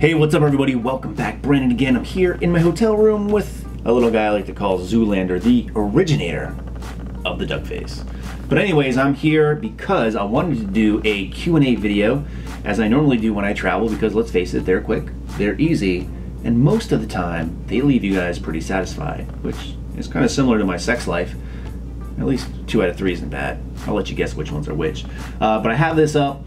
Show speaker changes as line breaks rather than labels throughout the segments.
Hey, what's up everybody? Welcome back. Brandon again. I'm here in my hotel room with a little guy I like to call Zoolander, the originator of the duck face. But anyways, I'm here because I wanted to do a Q&A video, as I normally do when I travel, because let's face it, they're quick, they're easy, and most of the time, they leave you guys pretty satisfied, which is kind of similar to my sex life. At least 2 out of 3 isn't bad. I'll let you guess which ones are which. But I have this up.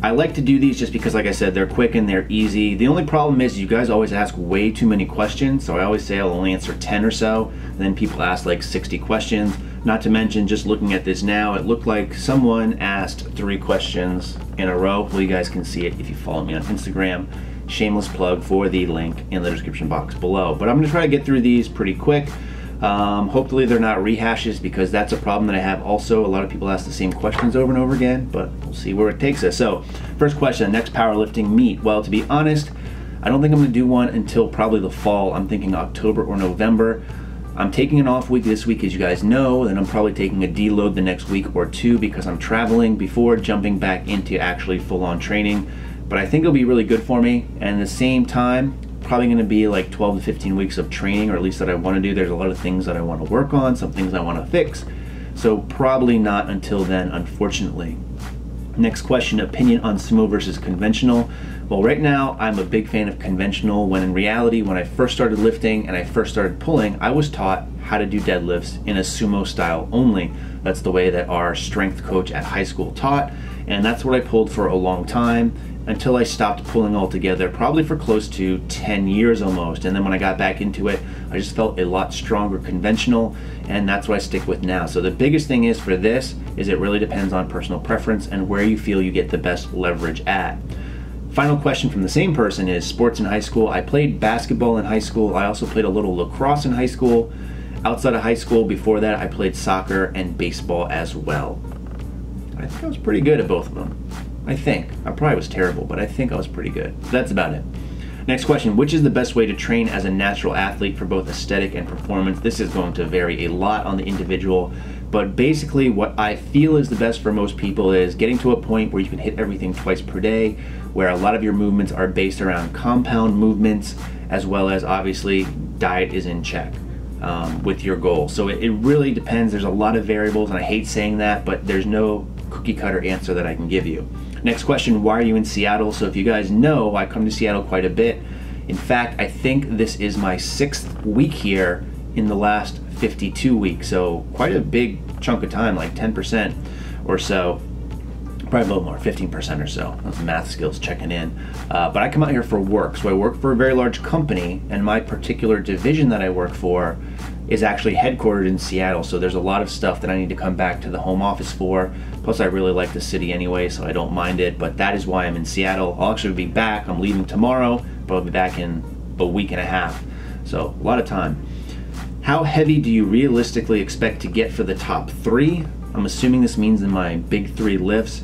I like to do these just because, like I said, they're quick and they're easy. The only problem is you guys always ask way too many questions, so I always say I'll only answer 10 or so, and then people ask like 60 questions. Not to mention, just looking at this now, it looked like someone asked 3 questions in a row. Well, you guys can see it if you follow me on Instagram. Shameless plug for the link in the description box below. But I'm gonna try to get through these pretty quick. Hopefully they're not rehashes, because that's a problem that I have also. A lot of people ask the same questions over and over again, but we'll see where it takes us. So, first question, next powerlifting meet. Well, to be honest, I don't think I'm gonna do one until probably the fall. I'm thinking October or November. I'm taking an off week this week, as you guys know, then I'm probably taking a deload the next week or 2 because I'm traveling before jumping back into actually full-on training. But I think it'll be really good for me, and at the same time, probably going to be like 12 to 15 weeks of training, or at least that I want to do. There's a lot of things that I want to work on, some things I want to fix, so probably not until then, unfortunately. Next question, opinion on sumo versus conventional. Well, right now I'm a big fan of conventional, when in reality, when I first started lifting and I first started pulling, I was taught how to do deadlifts in a sumo style only. That's the way that our strength coach at high school taught, and that's what I pulled for a long time, until I stopped pulling altogether, probably for close to 10 years almost. And then when I got back into it, I just felt a lot stronger conventional, and that's what I stick with now. So the biggest thing is for this is it really depends on personal preference and where you feel you get the best leverage at. Final question from the same person is sports in high school. I played basketball in high school. I also played a little lacrosse in high school. Outside of high school, before that, I played soccer and baseball as well. I think I was pretty good at both of them. I think. I probably was terrible, but I think I was pretty good. That's about it. Next question, which is the best way to train as a natural athlete for both aesthetic and performance? This is going to vary a lot on the individual, but basically what I feel is the best for most people is getting to a point where you can hit everything twice per day, where a lot of your movements are based around compound movements, as well as obviously diet is in check with your goal. So it really depends. There's a lot of variables, and I hate saying that, but there's no cookie cutter answer that I can give you. Next question, why are you in Seattle? So if you guys know, I come to Seattle quite a bit. In fact, I think this is my 6th week here in the last 52 weeks. So quite a big chunk of time, like 10% or so. Probably a little more, 15% or so. Those math skills checking in. But I come out here for work. So I work for a very large company, and my particular division that I work for is actually headquartered in Seattle. So there's a lot of stuff that I need to come back to the home office for. Plus I really like the city anyway, so I don't mind it. But that is why I'm in Seattle. I'll actually be back. I'm leaving tomorrow, but I'll be back in a week and a half. So a lot of time. How heavy do you realistically expect to get for the top 3? I'm assuming this means in my big 3 lifts.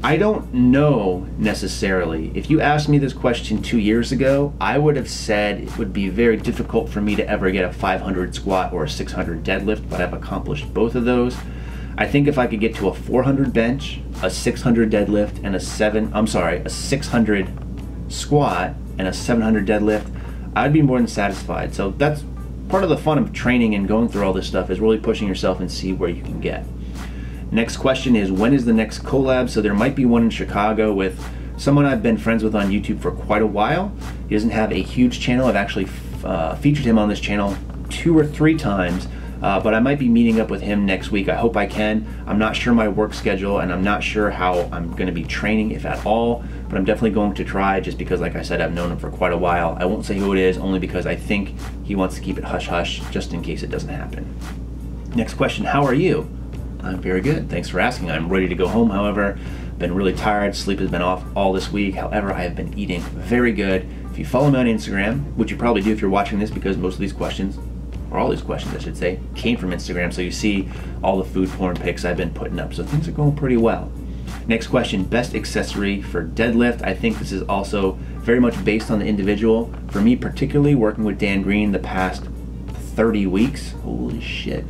I don't know necessarily. If you asked me this question 2 years ago, I would have said it would be very difficult for me to ever get a 500 squat or a 600 deadlift, but I've accomplished both of those. I think if I could get to a 400 bench, a 600 deadlift, and a 600 squat and a 700 deadlift, I'd be more than satisfied. So that's part of the fun of training and going through all this stuff, is really pushing yourself and see where you can get. Next question is, when is the next collab? So there might be one in Chicago with someone I've been friends with on YouTube for quite a while. He doesn't have a huge channel. I've actually featured him on this channel 2 or 3 times, but I might be meeting up with him next week. I hope I can. I'm not sure my work schedule, and I'm not sure how I'm going to be training, if at all, but I'm definitely going to try, just because, like I said, I've known him for quite a while. I won't say who it is, only because I think he wants to keep it hush-hush, just in case it doesn't happen. Next question, how are you? I'm very good, thanks for asking. I'm ready to go home, however. Been really tired, sleep has been off all this week. However, I have been eating very good. If you follow me on Instagram, which you probably do if you're watching this, because most of these questions, or all these questions I should say, came from Instagram, so you see all the food porn pics I've been putting up, so things are going pretty well. Next question, best accessory for deadlift. I think this is also very much based on the individual. For me particularly, working with Dan Green the past 30 weeks, holy shit.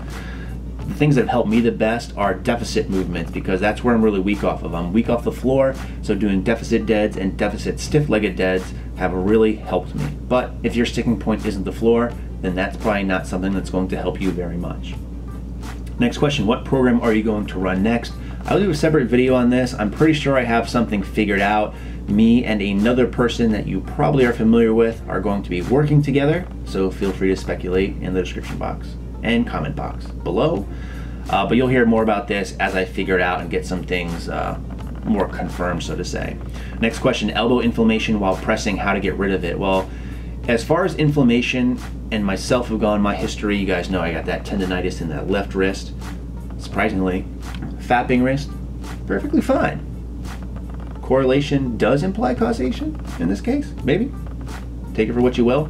The things that have helped me the best are deficit movements, because that's where I'm really weak off of. I'm weak off the floor, so doing deficit deads and deficit stiff-legged deads have really helped me. But if your sticking point isn't the floor, then that's probably not something that's going to help you very much. Next question, what program are you going to run next? I'll do a separate video on this. I'm pretty sure I have something figured out. Me and another person that you probably are familiar with are going to be working together, so feel free to speculate in the description box and comment box below. But you'll hear more about this as I figure it out and get some things more confirmed, so to say. Next question, elbow inflammation while pressing, how to get rid of it? Well, as far as inflammation and myself have gone, my history, you guys know I got that tendonitis in that left wrist. Surprisingly, fapping wrist, perfectly fine. Correlation does imply causation in this case, maybe. Take it for what you will.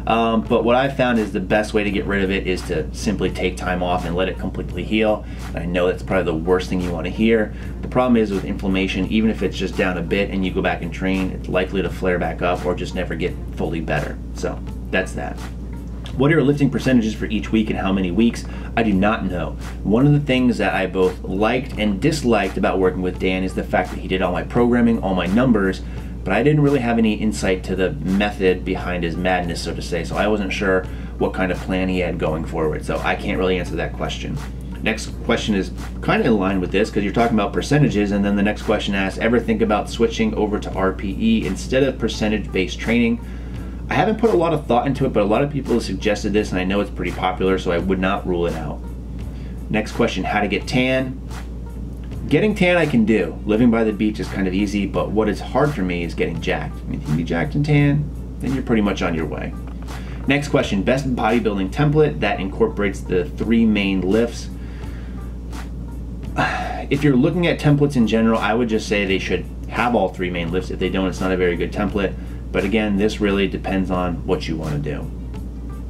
But what I've found is the best way to get rid of it is to simply take time off and let it completely heal. I know that's probably the worst thing you want to hear. The problem is with inflammation, even if it's just down a bit and you go back and train, it's likely to flare back up or just never get fully better. So that's that. What are your lifting percentages for each week and how many weeks? I do not know. One of the things that I both liked and disliked about working with Dan is the fact that he did all my programming, all my numbers, but I didn't really have any insight to the method behind his madness, so to say, so I wasn't sure what kind of plan he had going forward, so I can't really answer that question. Next question is kind of in line with this because you're talking about percentages, and then the next question asks, ever think about switching over to RPE instead of percentage-based training? I haven't put a lot of thought into it, but a lot of people have suggested this, and I know it's pretty popular, so I would not rule it out. Next question, how to get tan? Getting tan I can do. Living by the beach is kind of easy, but what is hard for me is getting jacked. I mean, if you can be jacked and tan, then you're pretty much on your way. Next question, best bodybuilding template that incorporates the 3 main lifts. If you're looking at templates in general, I would just say they should have all 3 main lifts. If they don't, it's not a very good template. But again, this really depends on what you want to do.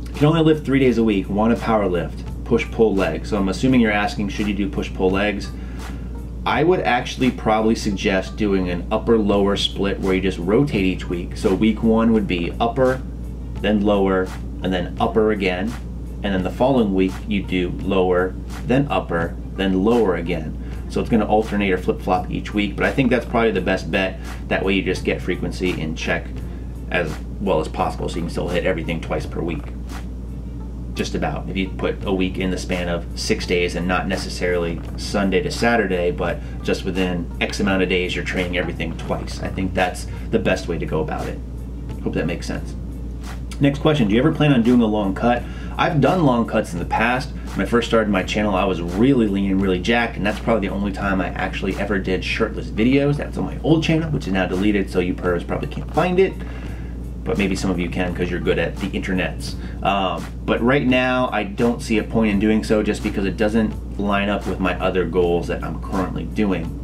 You can only lift 3 days a week, want to power lift, push-pull legs. So I'm assuming you're asking, should you do push-pull legs? I would actually probably suggest doing an upper-lower split where you just rotate each week. So week 1 would be upper, then lower, and then upper again. And then the following week you do lower, then upper, then lower again. So it's going to alternate or flip-flop each week, but I think that's probably the best bet. That way you just get frequency in check as well as possible, so you can still hit everything twice per week. Just about. If you put a week in the span of 6 days and not necessarily Sunday to Saturday, but just within X amount of days you're training everything twice. I think that's the best way to go about it. Hope that makes sense. Next question, do you ever plan on doing a long cut? I've done long cuts in the past. When I first started my channel, I was really lean and really jacked, and that's probably the only time I actually ever did shirtless videos. That's on my old channel, which is now deleted, so you pervs probably can't find it. But maybe some of you can because you're good at the internets. But right now, I don't see a point in doing so just because it doesn't line up with my other goals that I'm currently doing.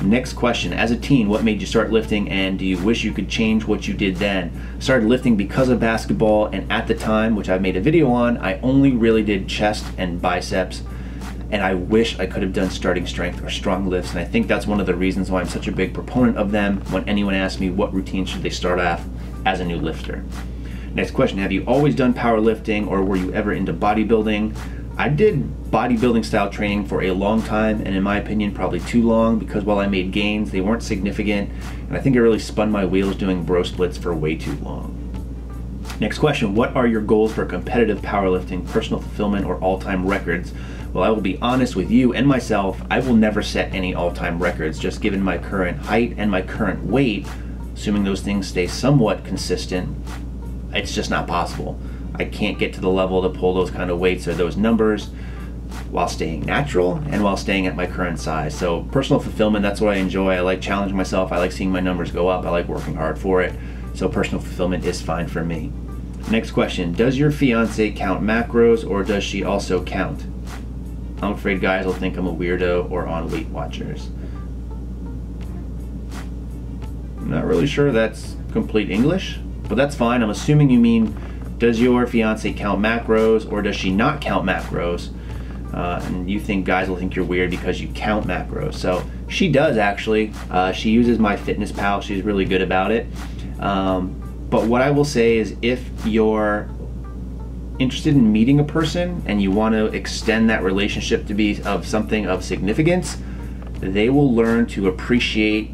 Next question, as a teen, what made you start lifting, and do you wish you could change what you did then? I started lifting because of basketball, and at the time, which I've made a video on, I only really did chest and biceps, and I wish I could have done starting strength or strong lifts, and I think that's one of the reasons why I'm such a big proponent of them when anyone asks me what routine should they start off as a new lifter. Next question, have you always done powerlifting or were you ever into bodybuilding? I did bodybuilding style training for a long time, and in my opinion probably too long, because while I made gains they weren't significant, and I think I really spun my wheels doing bro splits for way too long. Next question, what are your goals for competitive powerlifting, personal fulfillment, or all-time records? Well, I will be honest with you and myself, I will never set any all-time records, just given my current height and my current weight. Assuming those things stay somewhat consistent, it's just not possible. I can't get to the level to pull those kind of weights or those numbers while staying natural and while staying at my current size. So personal fulfillment, that's what I enjoy. I like challenging myself. I like seeing my numbers go up. I like working hard for it. So personal fulfillment is fine for me. Next question, does your fiance count macros or does she also count? I'm afraid guys will think I'm a weirdo or on Weight Watchers. I'm not really sure that's complete English, but that's fine. I'm assuming you mean, does your fiance count macros or does she not count macros? And you think guys will think you're weird because you count macros. So she does actually. She uses MyFitnessPal. She's really good about it. But what I will say is if your interested in meeting a person and you want to extend that relationship to be of something of significance, they will learn to appreciate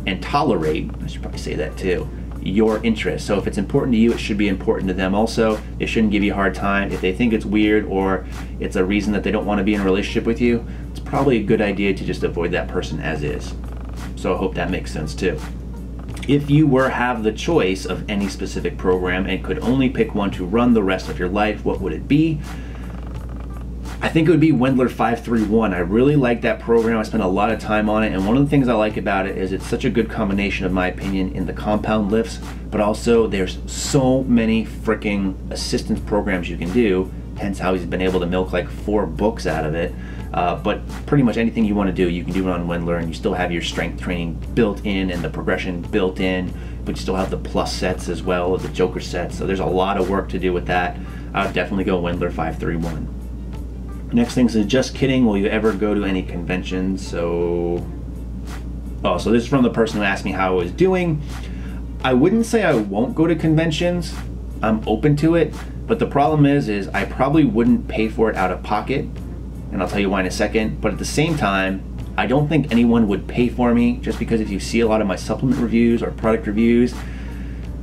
and tolerate, I should probably say that too, your interests. So if it's important to you, it should be important to them also. They shouldn't give you a hard time. If they think it's weird or it's a reason that they don't want to be in a relationship with you, it's probably a good idea to just avoid that person as is. So I hope that makes sense too. If you were have the choice of any specific program and could only pick one to run the rest of your life, what would it be? I think it would be Wendler 531. I really like that program. I spent a lot of time on it, and one of the things I like about it is it's such a good combination, of my opinion, in the compound lifts, but also there's so many freaking assistance programs you can do, hence how he's been able to milk like 4 books out of it. But pretty much anything you want to do, you can do it on Wendler, and you still have your strength training built in and the progression built in, but you still have the plus sets as well, the Joker sets, so there's a lot of work to do with that. I would definitely go Wendler 531. Next thing is, just kidding, will you ever go to any conventions? So this is from the person who asked me how I was doing. I wouldn't say I won't go to conventions. I'm open to it, but the problem is I probably wouldn't pay for it out of pocket, and I'll tell you why in a second. But at the same time, I don't think anyone would pay for me, just because if you see a lot of my supplement reviews or product reviews,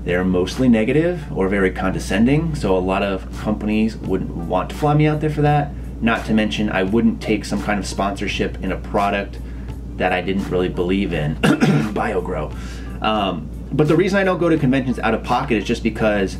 they're mostly negative or very condescending, so a lot of companies wouldn't want to fly me out there for that. Not to mention, I wouldn't take some kind of sponsorship in a product that I didn't really believe in, BioGrow. But the reason I don't go to conventions out of pocket is just because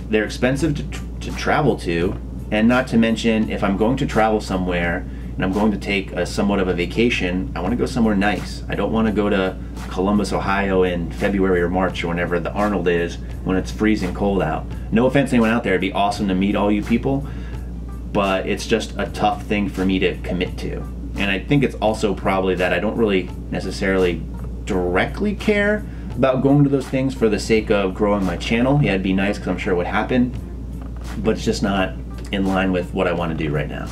they're expensive to travel to, and not to mention, if I'm going to travel somewhere and I'm going to take somewhat of a vacation, I want to go somewhere nice. I don't want to go to Columbus, Ohio in February or March or whenever the Arnold is, when it's freezing cold out. No offense to anyone out there, it'd be awesome to meet all you people, but it's just a tough thing for me to commit to. And I think it's also probably that I don't really necessarily directly care about going to those things for the sake of growing my channel. Yeah, it'd be nice because I'm sure it would happen, but it's just not in line with what I want to do right now.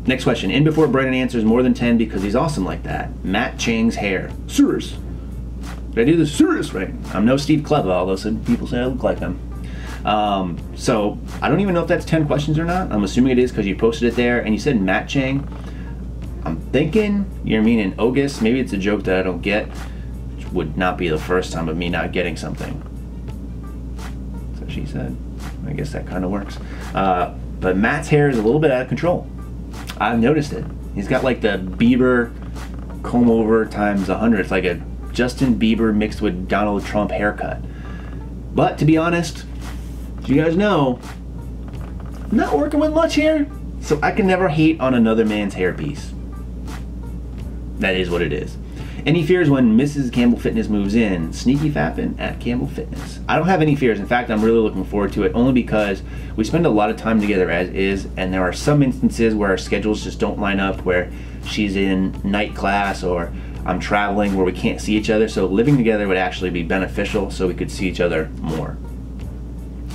Next question. In before Brennan answers more than 10 because he's awesome like that. Matt Chang's hair. Serious. Did I do this serious right? I'm no Steve Kleba, although some people say I look like him. So I don't even know if that's 10 questions or not. I'm assuming it is because you posted it there and you said Matt Chang. I'm thinking you're meaning Ogus. Maybe it's a joke that I don't get, which would not be the first time of me not getting something. That's what she said. I guess that kind of works. But Matt's hair is a little bit out of control. I've noticed it. He's got like the Bieber comb over times 100. It's like a Justin Bieber mixed with Donald Trump haircut. But to be honest, as you guys know, I'm not working with much here, so I can never hate on another man's hairpiece. That is what it is. Any fears when Mrs. Campbell Fitness moves in? Sneaky fapping at Campbell Fitness. I don't have any fears. In fact, I'm really looking forward to it, only because we spend a lot of time together as is, and there are some instances where our schedules just don't line up, where she's in night class or I'm traveling where we can't see each other. So living together would actually be beneficial, so we could see each other more.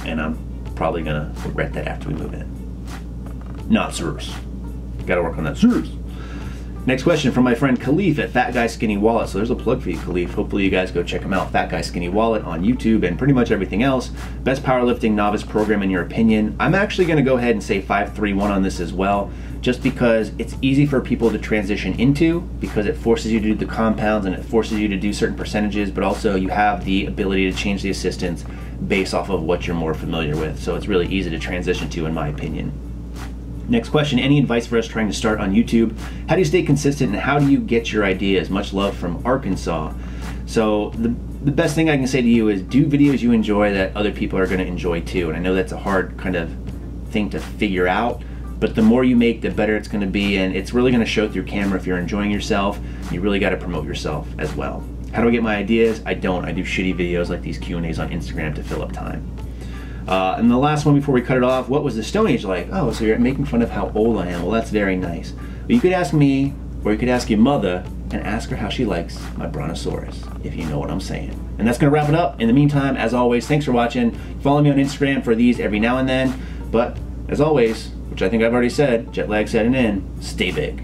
And I'm probably gonna regret that after we move in. Not serious. Gotta work on that serious. Next question from my friend Khalif at Fat Guy Skinny Wallet. So there's a plug for you, Khalif. Hopefully you guys go check him out. Fat Guy Skinny Wallet on YouTube and pretty much everything else. Best powerlifting novice program in your opinion. I'm actually gonna go ahead and say 531 on this as well, just because it's easy for people to transition into, because it forces you to do the compounds and it forces you to do certain percentages, but also you have the ability to change the assistance based off of what you're more familiar with. So it's really easy to transition to, in my opinion. Next question, any advice for us trying to start on YouTube? How do you stay consistent and how do you get your ideas? Much love from Arkansas. So the best thing I can say to you is do videos you enjoy that other people are gonna enjoy too. And I know that's a hard kind of thing to figure out, but the more you make, the better it's gonna be, and it's really gonna show through camera if you're enjoying yourself. You really gotta promote yourself as well. How do I get my ideas? I don't. I do shitty videos like these Q&As on Instagram to fill up time. And the last one before we cut it off, what was the Stone Age like? Oh, so you're making fun of how old I am. Well, that's very nice. But you could ask me, or you could ask your mother and ask her how she likes my Brontosaurus, if you know what I'm saying. And that's gonna wrap it up. In the meantime, as always, thanks for watching. Follow me on Instagram for these every now and then. But as always, which I think I've already said, jet lag setting in, stay big.